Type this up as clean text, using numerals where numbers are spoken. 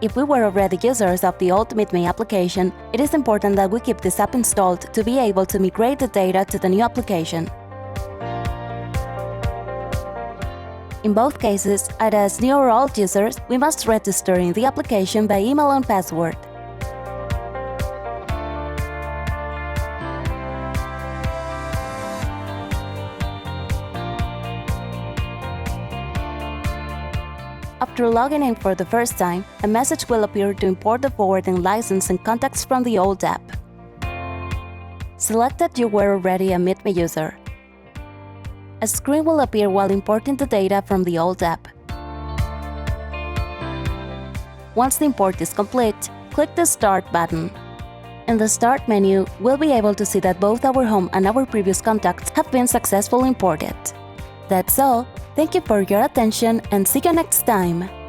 If we were already users of the old MeetMe application, it is important that we keep this app installed to be able to migrate the data to the new application. In both cases, either as new or old users, we must register in the application by email and password. After logging in for the first time, a message will appear to import the forwarding license and contacts from the old app. Select that you were already a MeetMe user. A screen will appear while importing the data from the old app. Once the import is complete, click the Start button. In the Start menu, we'll be able to see that both our home and our previous contacts have been successfully imported. That's all. Thank you for your attention and see you next time!